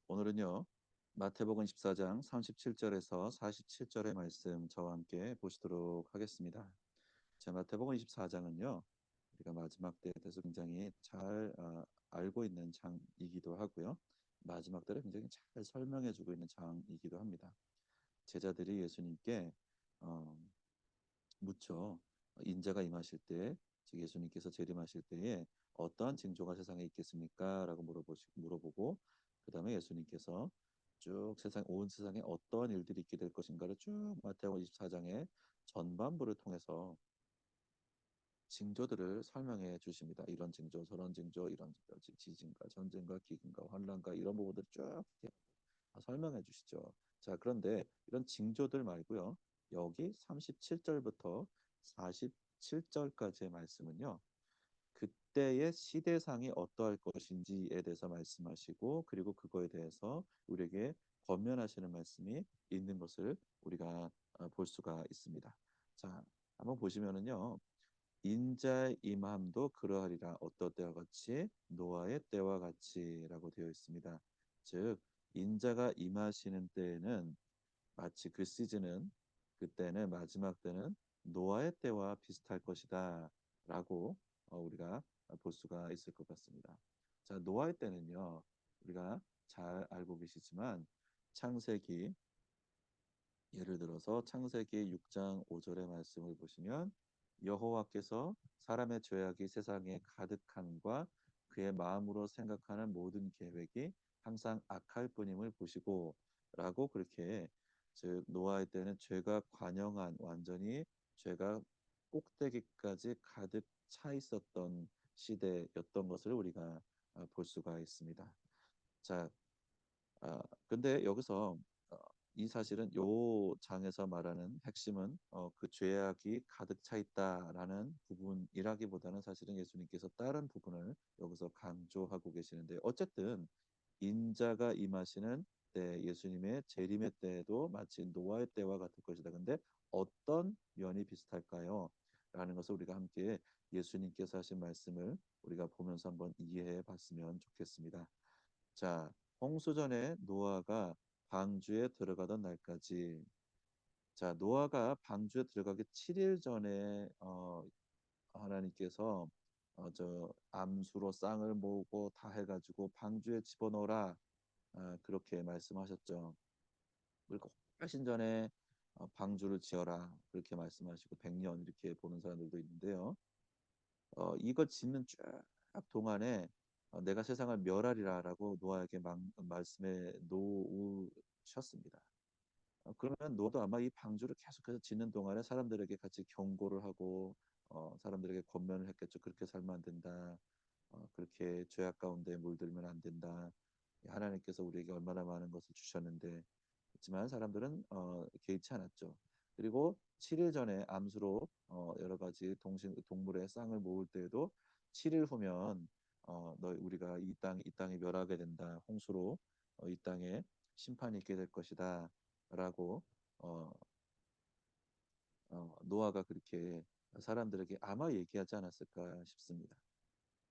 오늘은요, 마태복음 14장 37절에서 47절의 말씀 저와 함께 보시도록 하겠습니다. 자, 마태복음 24장은요, 우리가 마지막 때에 대해서 굉장히 잘 알고 있는 장이기도 하고요. 마지막 때를 굉장히 잘 설명해주고 있는 장이기도 합니다. 제자들이 예수님께 어, 묻죠. 인자가 임하실 때, 즉 예수님께서 재림하실 때에 어떠한 징조가 세상에 있겠습니까? 라고 물어보고 그 다음에 예수님께서 쭉 온 세상에 어떠한 일들이 있게 될 것인가를 쭉 마태복음 24장의 전반부를 통해서 징조들을 설명해 주십니다. 이런 징조, 저런 징조, 이런 징조, 지진과 전쟁과 기근과 환란과 이런 부분들을 쭉 설명해 주시죠. 자, 그런데 이런 징조들 말고요. 여기 37절부터 47절까지의 말씀은요. 그때의 시대상이 어떠할 것인지에 대해서 말씀하시고 그리고 그거에 대해서 우리에게 권면하시는 말씀이 있는 것을 우리가 볼 수가 있습니다. 자, 한번 보시면은요. 인자의 임함도 그러하리라 어떤 때와 같이 노아의 때와 같이라고 되어 있습니다. 즉 인자가 임하시는 때에는 마치 그 시즌은 그때는 마지막 때는 노아의 때와 비슷할 것이다라고 우리가 볼 수가 있을 것 같습니다. 자, 노아의 때는요. 우리가 잘 알고 계시지만 창세기 예를 들어서 창세기 6장 5절의 말씀을 보시면 여호와께서 사람의 죄악이 세상에 가득함과 그의 마음으로 생각하는 모든 계획이 항상 악할 뿐임을 보시고 라고 그렇게 즉 노아의 때는 죄가 관영한 완전히 죄가 꼭대기까지 가득 차 있었던 시대였던 것을 우리가 볼 수가 있습니다. 자, 근데 여기서 어, 이 사실은 요 장에서 말하는 핵심은 그 죄악이 가득 차 있다라는 부분이라기보다는 사실은 예수님께서 다른 부분을 여기서 강조하고 계시는데 어쨌든 인자가 임하시는 때 예수님의 재림의 때도 마치 노아의 때와 같을 것이다. 근데 어떤 면이 비슷할까요? 라는 것을 우리가 함께 예수님께서 하신 말씀을 우리가 보면서 한번 이해해 봤으면 좋겠습니다. 자, 홍수전에 노아가 방주에 들어가던 날까지 자, 노아가 방주에 들어가기 7일 전에 하나님께서 저 암수로 쌍을 모으고 다 해가지고 방주에 집어넣어라 그렇게 말씀하셨죠. 그리고 훨씬 전에 방주를 지어라 그렇게 말씀하시고 100년 이렇게 보는 사람들도 있는데요. 이거 짓는 쫙 동안에 내가 세상을 멸하리라라고 노아에게 말씀해 놓으셨습니다. 그러면 노아도 아마 이 방주를 계속해서 짓는 동안에 사람들에게 같이 경고를 하고 사람들에게 권면을 했겠죠. 그렇게 살면 안 된다. 그렇게 죄악 가운데 물들면 안 된다. 하나님께서 우리에게 얼마나 많은 것을 주셨는데 그렇지만 사람들은 개의치 않았죠. 그리고 7일 전에 암수로 여러 가지 동물의 쌍을 모을 때에도 7일 후면 너 우리가 이 땅이 멸하게 된다. 홍수로 이 땅에 심판이 있게 될 것이다라고 어, 노아가 그렇게 사람들에게 아마 얘기하지 않았을까 싶습니다.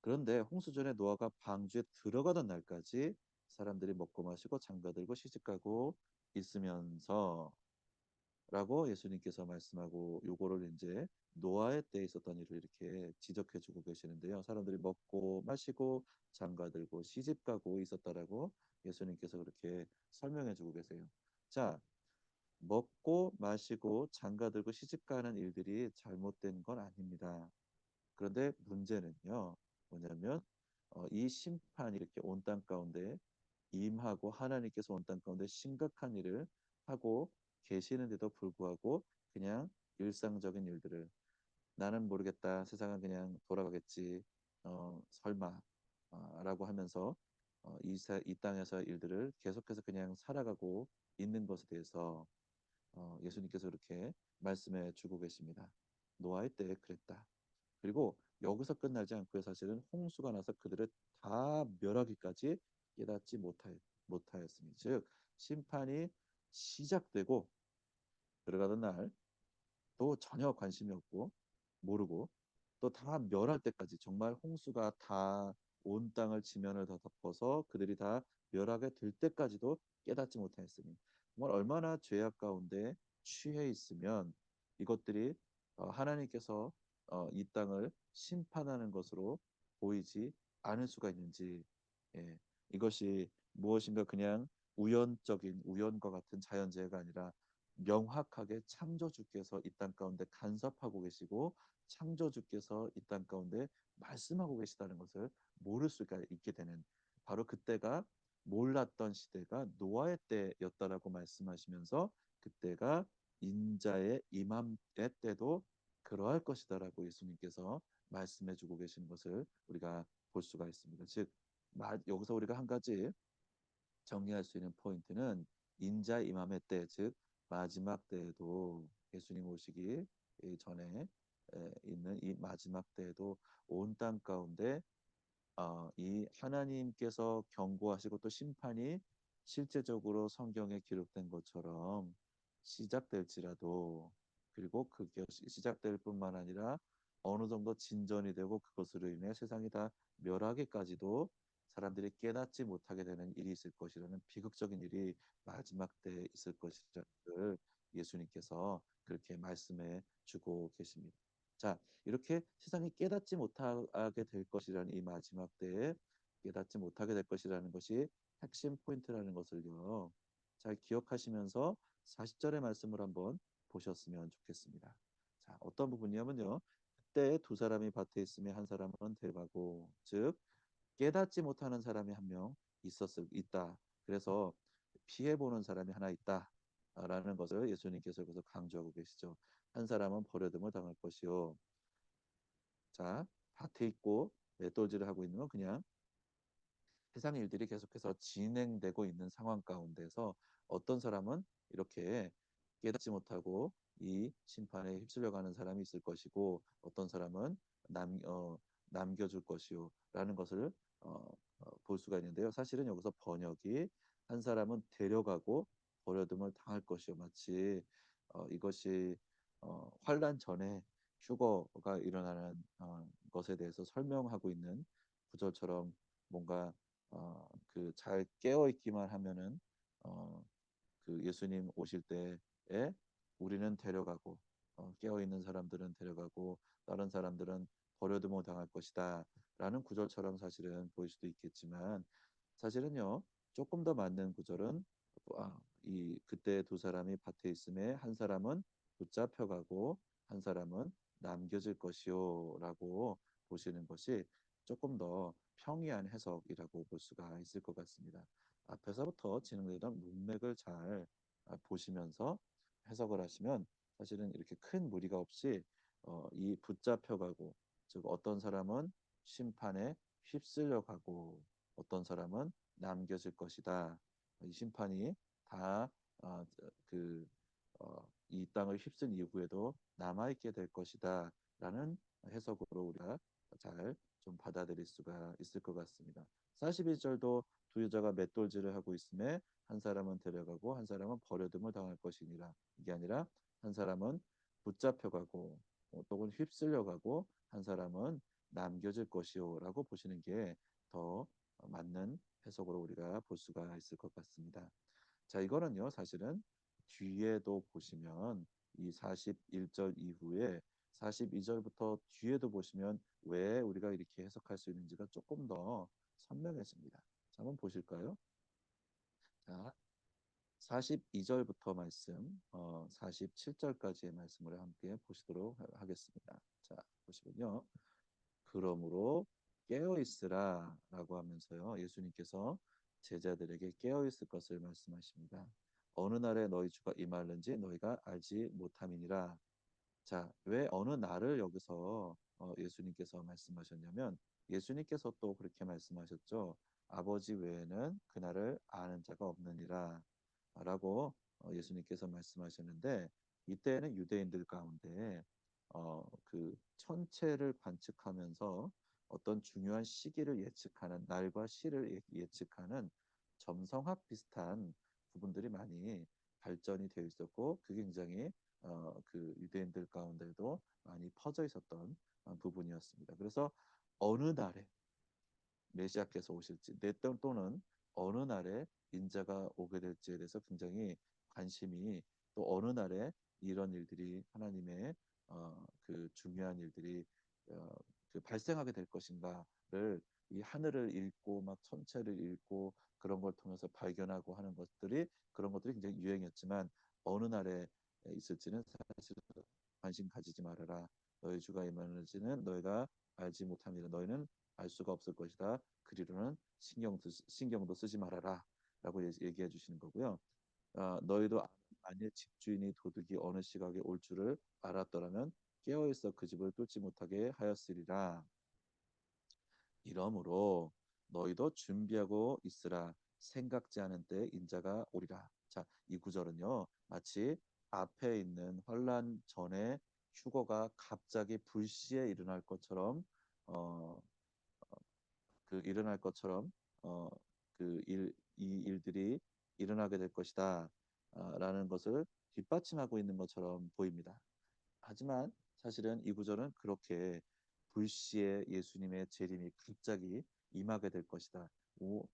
그런데 홍수 전에 노아가 방주에 들어가던 날까지 사람들이 먹고 마시고 장가들고 시집가고 있으면서 라고 예수님께서 말씀하고 요거를 이제 노아의 때에 있었던 일을 이렇게 지적해 주고 계시는데요. 사람들이 먹고 마시고 장가들고 시집가고 있었다라고 예수님께서 그렇게 설명해 주고 계세요. 자, 먹고 마시고 장가들고 시집가는 일들이 잘못된 건 아닙니다. 그런데 문제는요. 뭐냐면 이 심판이 이렇게 온 땅 가운데 임하고 하나님께서 온 땅 가운데 심각한 일을 하고 계시는데도 불구하고 그냥 일상적인 일들을 나는 모르겠다. 세상은 그냥 돌아가겠지. 설마 라고 하면서 이 땅에서 일들을 계속해서 그냥 살아가고 있는 것에 대해서 예수님께서 이렇게 말씀해 주고 계십니다. 노아의 때에 그랬다. 그리고 여기서 끝나지 않고요. 사실은 홍수가 나서 그들을 다 멸하기까지 깨닫지 못하였습니다. 즉 심판이 시작되고 들어가던 날 또 전혀 관심이 없고 모르고 또 다 멸할 때까지 정말 홍수가 다 온 땅을 지면을 다 덮어서 그들이 다 멸하게 될 때까지도 깨닫지 못하였으니 정말 얼마나 죄악 가운데 취해 있으면 이것들이 하나님께서 이 땅을 심판하는 것으로 보이지 않을 수가 있는지. 예, 이것이 무엇인가 그냥 우연적인 우연과 같은 자연재해가 아니라 명확하게 창조주께서 이 땅 가운데 간섭하고 계시고 창조주께서 이 땅 가운데 말씀하고 계시다는 것을 모를 수가 있게 되는, 바로 그때가 몰랐던 시대가 노아의 때였다라고 말씀하시면서 그때가 인자의 임함의 때도 그러할 것이다라고 예수님께서 말씀해 주고 계시는 것을 우리가 볼 수가 있습니다. 즉 여기서 우리가 한 가지 정리할 수 있는 포인트는 인자 임함의 때, 즉 마지막 때에도 예수님 오시기 전에 있는 이 마지막 때에도 온 땅 가운데 이 하나님께서 경고하시고 또 심판이 실제적으로 성경에 기록된 것처럼 시작될지라도, 그리고 그게 시작될 뿐만 아니라 어느 정도 진전이 되고 그것으로 인해 세상이 다 멸하기까지도 사람들이 깨닫지 못하게 되는 일이 있을 것이라는 비극적인 일이 마지막 때 있을 것이라는 걸 예수님께서 그렇게 말씀해 주고 계십니다. 자, 이렇게 세상이 깨닫지 못하게 될 것이라는 이 마지막 때에 깨닫지 못하게 될 것이라는 것이 핵심 포인트라는 것을요, 잘 기억하시면서 40절의 말씀을 한번 보셨으면 좋겠습니다. 자, 어떤 부분이냐면요. 그때 두 사람이 밭에 있으며 한 사람은 데려가고, 즉 깨닫지 못하는 사람이 한 명 있다. 그래서 피해 보는 사람이 하나 있다. 라는 것을 예수님께서 여기서 강조하고 계시죠. 한 사람은 버려둠을 당할 것이요. 자, 밭에 있고 맷돌질을 하고 있는 건 그냥 세상 일들이 계속해서 진행되고 있는 상황 가운데서 어떤 사람은 이렇게 깨닫지 못하고 이 심판에 휩쓸려가는 사람이 있을 것이고, 어떤 사람은 남겨줄 것이요 라는 것을 볼 수가 있는데요. 사실은 여기서 번역이 한 사람은 데려가고 버려둠을 당할 것이요, 마치 이것이 환란 전에 휴거가 일어나는 것에 대해서 설명하고 있는 구절처럼, 뭔가 그 잘 깨어 있기만 하면은 어, 그 예수님 오실 때에 우리는 데려가고 깨어 있는 사람들은 데려가고 다른 사람들은 버려두고 당할 것이다 라는 구절처럼 사실은 보일 수도 있겠지만, 사실은요 조금 더 맞는 구절은 이 그때 두 사람이 밭에 있음에 한 사람은 붙잡혀가고 한 사람은 남겨질 것이요라고 보시는 것이 조금 더 평이한 해석이라고 볼 수가 있을 것 같습니다. 앞에서부터 진행되던 문맥을 잘 보시면서 해석을 하시면 사실은 이렇게 큰 무리가 없이 이 붙잡혀가고, 즉 어떤 사람은 심판에 휩쓸려 가고 어떤 사람은 남겨질 것이다. 이 심판이 다 이 땅을 휩쓴 이후에도 남아있게 될 것이다 라는 해석으로 우리가 잘 좀 받아들일 수가 있을 것 같습니다. 42절도 두 여자가 맷돌질을 하고 있음에 한 사람은 데려가고 한 사람은 버려둠을 당할 것이니라. 이게 아니라 한 사람은 붙잡혀가고 또는 휩쓸려가고 한 사람은 남겨질 것이요라고 보시는 게 더 맞는 해석으로 우리가 볼 수가 있을 것 같습니다. 자, 이거는요 사실은 뒤에도 보시면 이 41절 이후에 42절부터 뒤에도 보시면 왜 우리가 이렇게 해석할 수 있는지가 조금 더 선명해집니다. 자, 한번 보실까요? 자, 42절부터 말씀, 47절까지의 말씀을 함께 보시도록 하겠습니다. 자, 보시면요. 그러므로 깨어 있으라라고 하면서요. 예수님께서 제자들에게 깨어 있을 것을 말씀하십니다. 어느 날에 너희 주가 임하는지 너희가 알지 못함이니라. 자, 왜 어느 날을 여기서 예수님께서 말씀하셨냐면, 예수님께서 또 그렇게 말씀하셨죠. 아버지 외에는 그날을 아는 자가 없느니라 라고 예수님께서 말씀하셨는데, 이때에는 유대인들 가운데 그 천체를 관측하면서 어떤 중요한 시기를 예측하는, 날과 시를 예측하는 점성학 비슷한 부분들이 많이 발전이 되어 있었고, 그 굉장히 그 유대인들 가운데도 많이 퍼져 있었던 부분이었습니다. 그래서 어느 날에 메시아께서 오실지 또는 어느 날에 인자가 오게 될지에 대해서 굉장히 관심이 또 어느 날에 이런 일들이 하나님의 그 중요한 일들이 어, 그 발생하게 될 것인가를 이 하늘을 읽고 막 천체를 읽고 그런 걸 통해서 발견하고 하는 것들이 그런 것들이 굉장히 유행이었지만 어느 날에 있을지는 사실 관심 가지지 말아라. 너희 주가 임하는지는 너희가 알지 못함이라. 너희는 알 수가 없을 것이다. 그리로는 신경도 쓰지 말아라. 라고 얘기해 주시는 거고요. 너희도 만일 집주인이 도둑이 어느 시각에 올 줄을 알았더라면 깨어 있어 그 집을 뚫지 못하게 하였으리라. 이러므로 너희도 준비하고 있으라. 생각지 않은 때 인자가 오리라. 자, 이 구절은요. 마치 앞에 있는 환란 전에 휴거가 갑자기 불시에 일어날 것처럼 어, 그 일어날 것처럼 어, 이 일들이 일어나게 될 것이다. 라는 것을 뒷받침하고 있는 것처럼 보입니다. 하지만 사실은 이 구절은 그렇게 불시에 예수님의 재림이 갑자기 임하게 될 것이다. 오,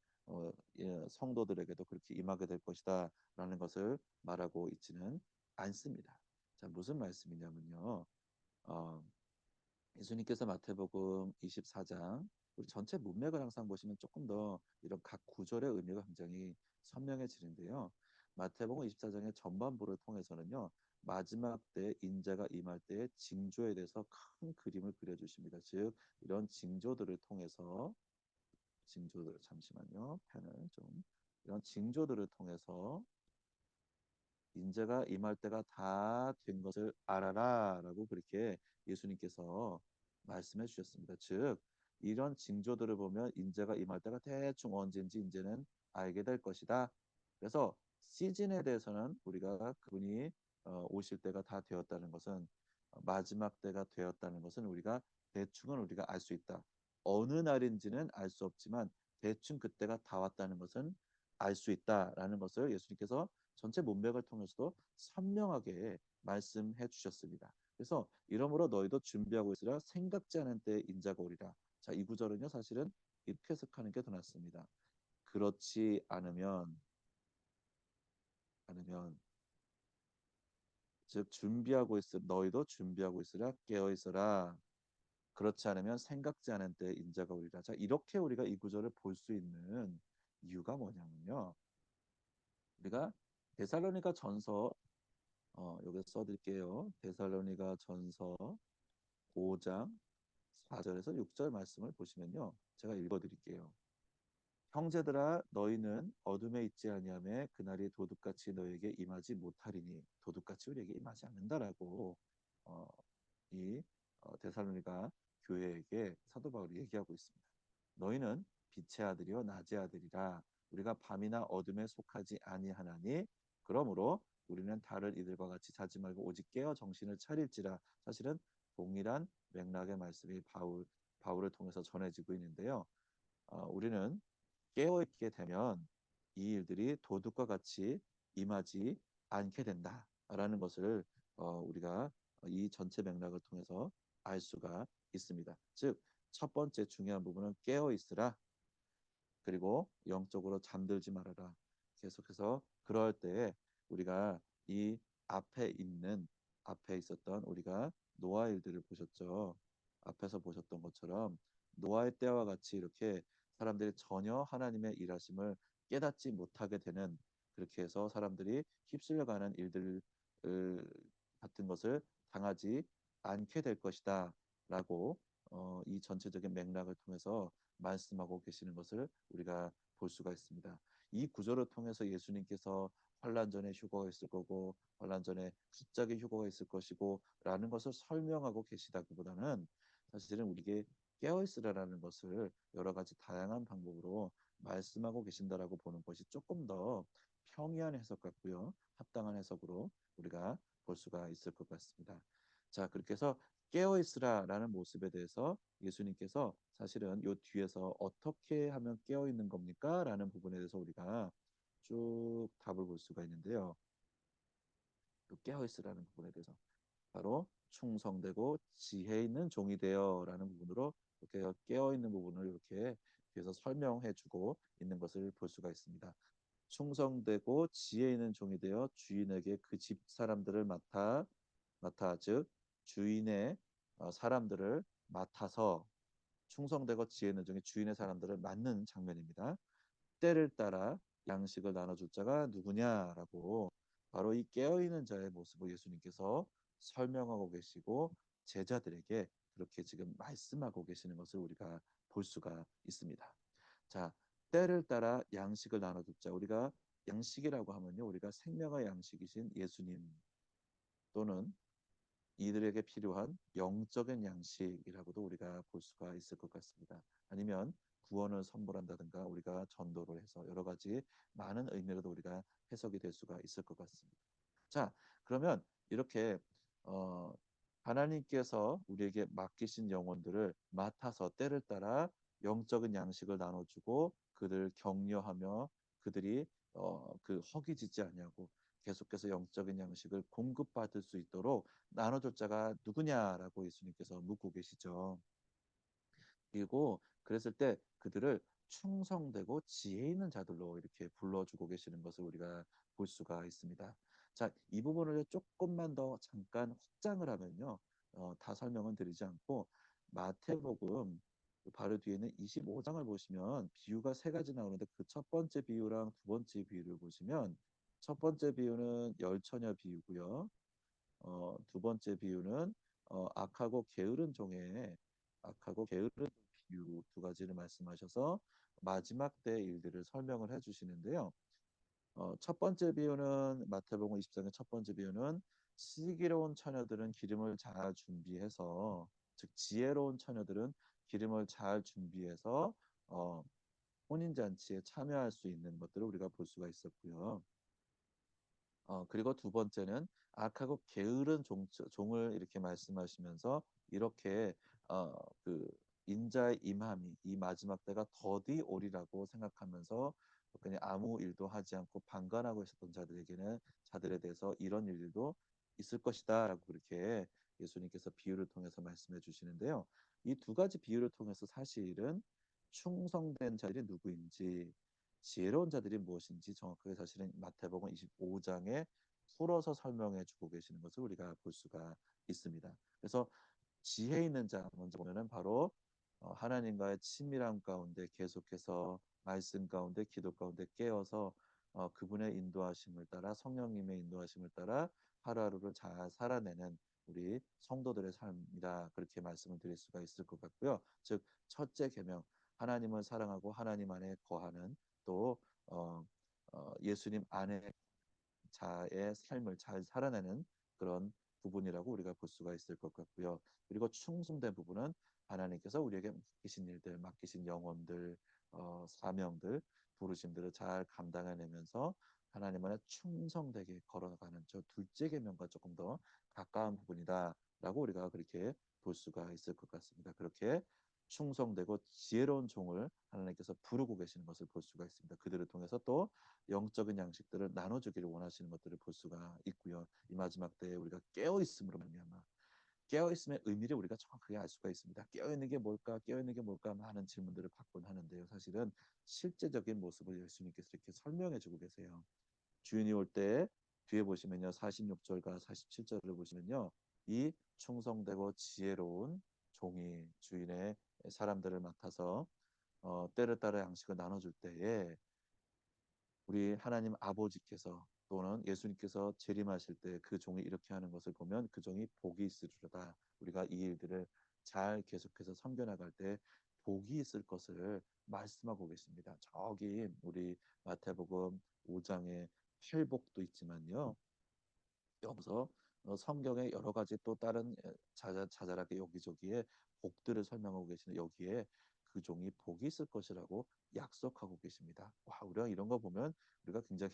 성도들에게도 그렇게 임하게 될 것이다. 라는 것을 말하고 있지는 않습니다. 자, 무슨 말씀이냐면요. 어, 예수님께서 마태복음 24장 우리 전체 문맥을 항상 보시면 조금 더 이런 각 구절의 의미가 굉장히 선명해지는데요. 마태복음 24장의 전반부를 통해서는요. 마지막 때 인자가 임할 때의 징조에 대해서 큰 그림을 그려주십니다. 즉 이런 징조들을 통해서 징조들 잠시만요. 펜을 좀 이런 징조들을 통해서 인자가 임할 때가 다 된 것을 알아라라고 그렇게 예수님께서 말씀해 주셨습니다. 즉 이런 징조들을 보면 인자가 임할 때가 대충 언제인지 이제는 알게 될 것이다. 그래서 시즌에 대해서는 우리가 그분이 오실 때가 다 되었다는 것은 마지막 때가 되었다는 것은 우리가 대충은 우리가 알 수 있다. 어느 날인지는 알 수 없지만 대충 그때가 다 왔다는 것은 알 수 있다라는 것을 예수님께서 전체 문맥을 통해서도 선명하게 말씀해 주셨습니다. 그래서 이러므로 너희도 준비하고 있으라. 생각지 않은 때에 인자가 오리라. 자, 이 구절은요 사실은 이렇게 해석하는 게 더 낫습니다. 그렇지 않으면 즉 준비하고 있으 너희도 준비하고 있으라. 깨어 있어라. 그렇지 않으면 생각지 않은 때에 인자가 오리라. 자, 이렇게 우리가 이 구절을 볼 수 있는 이유가 뭐냐면요. 우리가 데살로니가 전서 여기 써드릴게요. 데살로니가 전서 5장 4절에서 6절 말씀을 보시면요. 제가 읽어드릴게요. 형제들아 너희는 어둠에 있지 아니하며 그날이 도둑같이 너에게 임하지 못하리니 도둑같이 우리에게 임하지 않는다라고 어, 이 데살로니가 교회에게 사도 바울이 얘기하고 있습니다. 너희는 빛의 아들이요 낮의 아들이라 우리가 밤이나 어둠에 속하지 아니하나니 그러므로 우리는 다른 이들과 같이 자지 말고 오직 깨어 정신을 차릴지라. 사실은 동일한 맥락의 말씀이 바울을 통해서 전해지고 있는데요. 우리는 깨어 있게 되면 이 일들이 도둑과 같이 임하지 않게 된다라는 것을 우리가 이 전체 맥락을 통해서 알 수가 있습니다. 즉, 첫 번째 중요한 부분은 깨어 있으라. 그리고 영적으로 잠들지 말아라. 계속해서 그럴 때에 우리가 이 앞에 있는 앞에 있었던 우리가 노아 일들을 보셨죠. 앞에서 보셨던 것처럼 노아의 때와 같이 이렇게 사람들이 전혀 하나님의 일하심을 깨닫지 못하게 되는 그렇게 해서 사람들이 휩쓸려가는 일들 같은 것을 당하지 않게 될 것이다라고 이 전체적인 맥락을 통해서 말씀하고 계시는 것을 우리가 볼 수가 있습니다. 이 구절을 통해서 예수님께서 환란 전에 휴거가 있을 거고 환란 전에 갑자기 휴거가 있을 것이고 라는 것을 설명하고 계시다기보다는 사실은 우리에게 깨어 있으라라는 것을 여러 가지 다양한 방법으로 말씀하고 계신다라고 보는 것이 조금 더 평이한 해석 같고요. 합당한 해석으로 우리가 볼 수가 있을 것 같습니다. 자, 그렇게 해서 깨어 있으라라는 모습에 대해서 예수님께서 사실은 요 뒤에서 어떻게 하면 깨어 있는 겁니까? 라는 부분에 대해서 우리가 쭉 답을 볼 수가 있는데요. 그 깨어 있으라는 부분에 대해서 바로 충성되고 지혜 있는 종이 되어라는 부분으로 이렇게 깨어 있는 부분을 이렇게 뒤에서 설명해주고 있는 것을 볼 수가 있습니다. 충성되고 지혜 있는 종이 되어 주인에게 그 집 사람들을 맡아 즉 주인의 사람들을 맡아서 충성되고 지혜 있는 종이 주인의 사람들을 맡는 장면입니다. 때를 따라 양식을 나눠줄 자가 누구냐라고 바로 이 깨어있는 자의 모습을 예수님께서 설명하고 계시고 제자들에게 그렇게 지금 말씀하고 계시는 것을 우리가 볼 수가 있습니다. 자, 때를 따라 양식을 나눠줄 자, 우리가 양식이라고 하면요, 우리가 생명의 양식이신 예수님 또는 이들에게 필요한 영적인 양식이라고도 우리가 볼 수가 있을 것 같습니다. 아니면 구원을 선물한다든가 우리가 전도를 해서 여러 가지 많은 의미로도 우리가 해석이 될 수가 있을 것 같습니다. 자, 그러면 이렇게 어, 하나님께서 우리에게 맡기신 영혼들을 맡아서 때를 따라 영적인 양식을 나눠주고 그들 격려하며 그들이 그 허기지지 아니하고 계속해서 영적인 양식을 공급받을 수 있도록 나눠줄 자가 누구냐라고 예수님께서 묻고 계시죠. 그리고 그랬을 때 그들을 충성되고 지혜 있는 자들로 이렇게 불러주고 계시는 것을 우리가 볼 수가 있습니다. 자, 이 부분을 조금만 더 잠깐 확장을 하면요. 다 설명은 드리지 않고 마태복음 그 바로 뒤에는 25장을 보시면 비유가 세 가지 나오는데 그 첫 번째 비유랑 두 번째 비유를 보시면 첫 번째 비유는 열처녀 비유고요. 두 번째 비유는 악하고 게으른 비유 두 가지를 말씀하셔서 마지막 때 일들을 설명을 해주시는데요. 첫 번째 비유는 마태복음 20장의 첫 번째 비유는 시기로운 처녀들은 기름을 잘 준비해서 즉 지혜로운 처녀들은 기름을 잘 준비해서 어, 혼인잔치에 참여할 수 있는 것들을 우리가 볼 수가 있었고요. 그리고 두 번째는 악하고 게으른 종을 이렇게 말씀하시면서 이렇게 그 인자의 임함이 이 마지막 때가 더디 오리라고 생각하면서 그냥 아무 일도 하지 않고 방관하고 있었던 자들에 대해서 이런 일들도 있을 것이다라고 그렇게 예수님께서 비유를 통해서 말씀해 주시는데요. 이 두 가지 비유를 통해서 사실은 충성된 자들이 누구인지 지혜로운 자들이 무엇인지 정확하게 사실은 마태복음 25장에 풀어서 설명해 주고 계시는 것을 우리가 볼 수가 있습니다. 그래서 지혜 있는 자 먼저 보면은 바로 하나님과의 친밀함 가운데 계속해서 말씀 가운데 기도 가운데 깨어서 그분의 인도하심을 따라 성령님의 인도하심을 따라 하루하루를 잘 살아내는 우리 성도들의 삶이다 그렇게 말씀을 드릴 수가 있을 것 같고요. 즉 첫째 계명 하나님을 사랑하고 하나님 안에 거하는 또 예수님 안에 자의 삶을 잘 살아내는 그런 부분이라고 우리가 볼 수가 있을 것 같고요. 그리고 충성된 부분은 하나님께서 우리에게 맡기신 일들, 맡기신 영혼들, 사명들, 부르심들을 잘 감당해내면서 하나님 안에 충성되게 걸어가는 저 둘째 계명과 조금 더 가까운 부분이다라고 우리가 그렇게 볼 수가 있을 것 같습니다. 그렇게 충성되고 지혜로운 종을 하나님께서 부르고 계시는 것을 볼 수가 있습니다. 그들을 통해서 또 영적인 양식들을 나눠주기를 원하시는 것들을 볼 수가 있고요. 이 마지막 때에 우리가 깨어 있음으로 말미암아 깨어 있음의 의미를 우리가 정확하게 알 수가 있습니다. 깨어 있는 게 뭘까? 깨어 있는 게 뭘까? 하는 질문들을 받곤 하는데요. 사실은 실제적인 모습을 예수님께서 이렇게 설명해 주고 계세요. 주인이 올 때 뒤에 보시면요. 46절과 47절을 보시면요. 이 충성되고 지혜로운 종이 주인의 사람들을 맡아서 때를 따라 양식을 나눠줄 때에 우리 하나님 아버지께서 또는 예수님께서 재림하실 때 그 종이 이렇게 하는 것을 보면 그 종이 복이 있으리로다. 우리가 이 일들을 잘 계속해서 섬겨나갈 때 복이 있을 것을 말씀하고 계십니다. 저기 우리 마태복음 5장에 팔복도 있지만요. 여기서 성경의 여러 가지 또 다른 자잘하게 여기저기에 복들을 설명하고 계시는 여기에 그 종이 복이 있을 것이라고 약속하고 계십니다. 와, 우리가 이런 거 보면 우리가 굉장히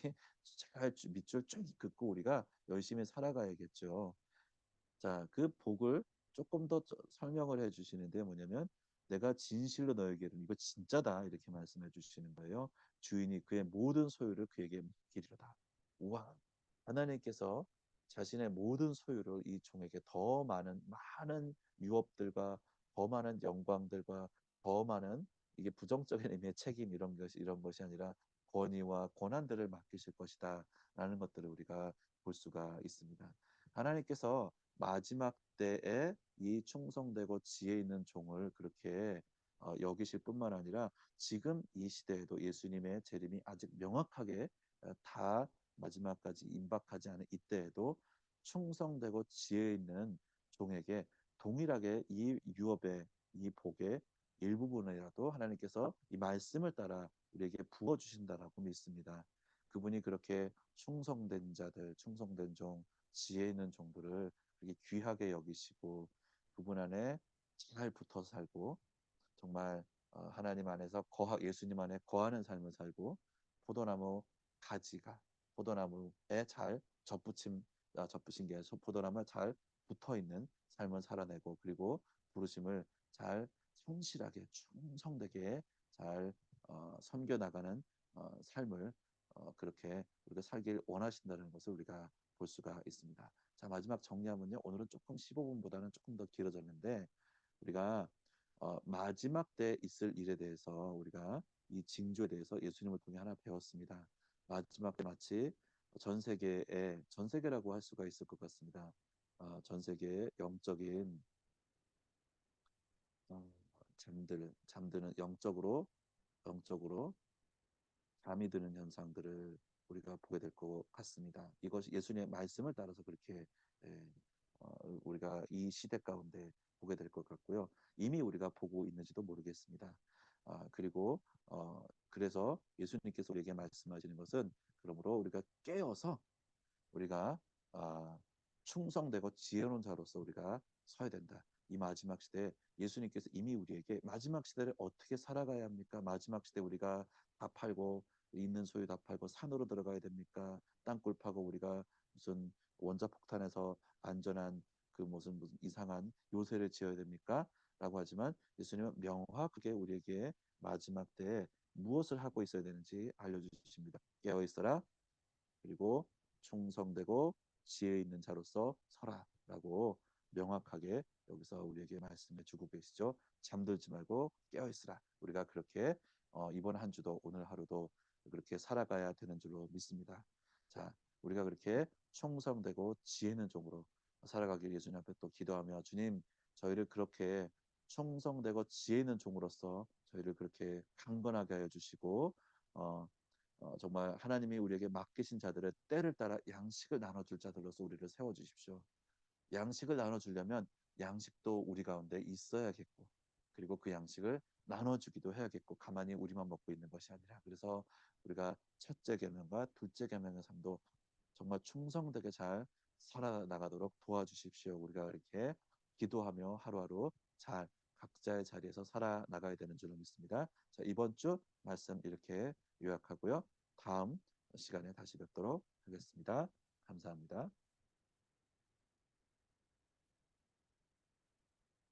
잘 밑줄 쭉 긋고 우리가 열심히 살아가야겠죠. 자, 그 복을 조금 더 설명을 해 주시는데 뭐냐면 내가 진실로 너에게 이르노니 이거 진짜다 이렇게 말씀해 주시는 거예요. 주인이 그의 모든 소유를 그에게 맡기리로다. 우와, 하나님께서 자신의 모든 소유를 이 종에게 더 많은 유업들과 더 많은 영광들과 더 많은 이게 부정적인 의미의 책임 이런 것이 아니라 권위와 권한들을 맡기실 것이다라는 것들을 우리가 볼 수가 있습니다. 하나님께서 마지막 때에 이 충성되고 지혜 있는 종을 그렇게 여기실 뿐만 아니라 지금 이 시대에도 예수님의 재림이 아직 명확하게 다 마지막까지 임박하지 않은 이때에도 충성되고 지혜 있는 종에게 동일하게 이 유업의 이 복의 일부분이라도 하나님께서 이 말씀을 따라 우리에게 부어 주신다라고 믿습니다. 그분이 그렇게 충성된 자들, 충성된 종, 지혜 있는 종들을 그렇게 귀하게 여기시고 그분 안에 잘 붙어 살고 정말 하나님 안에서 예수님 안에 거하는 삶을 살고 포도나무 가지가 포도나무에 잘 접붙인 게 포도나무에 잘 붙어 있는 삶을 살아내고 그리고 부르심을 잘 성실하게 충성되게 잘 섬겨 나가는 삶을 그렇게 우리가 살길 원하신다는 것을 우리가 볼 수가 있습니다. 자, 마지막 정리하면요. 오늘은 조금 15분보다는 조금 더 길어졌는데 우리가 마지막 때 있을 일에 대해서 우리가 이 징조에 대해서 예수님을 통해 하나 배웠습니다. 마지막 때 마치 전 세계라고 할 수가 있을 것 같습니다. 전 세계의 어, 잠드는 영적으로 잠이 드는 현상들을 우리가 보게 될 것 같습니다. 이것이 예수님의 말씀을 따라서 그렇게 예, 우리가 이 시대 가운데 보게 될 것 같고요. 이미 우리가 보고 있는지도 모르겠습니다. 그리고 그래서 예수님께서 우리에게 말씀하시는 것은 그러므로 우리가 깨어서 우리가 아, 충성되고 지혜로운 자로서 우리가 서야 된다. 이 마지막 시대에 예수님께서 이미 우리에게 마지막 시대를 어떻게 살아가야 합니까? 마지막 시대 우리가 다 팔고 있는 소유 다 팔고 산으로 들어가야 됩니까? 땅굴 파고 우리가 무슨 원자폭탄에서 안전한 그 무슨 이상한 요새를 지어야 됩니까? 라고 하지만 예수님은 명확하게 우리에게 마지막 때에 무엇을 하고 있어야 되는지 알려주십니다. 깨어 있어라. 그리고 충성되고 지혜 있는 자로서 서라라고 명확하게 여기서 우리에게 말씀해 주고 계시죠. 잠들지 말고 깨어 있으라. 우리가 그렇게 이번 한 주도 오늘 하루도 그렇게 살아가야 되는 줄로 믿습니다. 자, 우리가 그렇게 충성되고 지혜 있는 종으로 살아가길 예수님 앞에 또 기도하며 주님 저희를 그렇게 충성되고 지혜 있는 종으로서 저희를 그렇게 강건하게 하여 주시고 어, 정말 하나님이 우리에게 맡기신 자들의 때를 따라 양식을 나눠줄 자들로서 우리를 세워주십시오. 양식을 나눠주려면 양식도 우리 가운데 있어야겠고 그리고 그 양식을 나눠주기도 해야겠고 가만히 우리만 먹고 있는 것이 아니라 그래서 우리가 첫째 계명과 둘째 계명의 삶도 정말 충성되게 잘 살아나가도록 도와주십시오. 우리가 이렇게 기도하며 하루하루 잘 각자의 자리에서 살아나가야 되는 줄로 믿습니다. 자, 이번 주 말씀 이렇게 요약하고요. 다음 시간에 다시 뵙도록 하겠습니다. 감사합니다.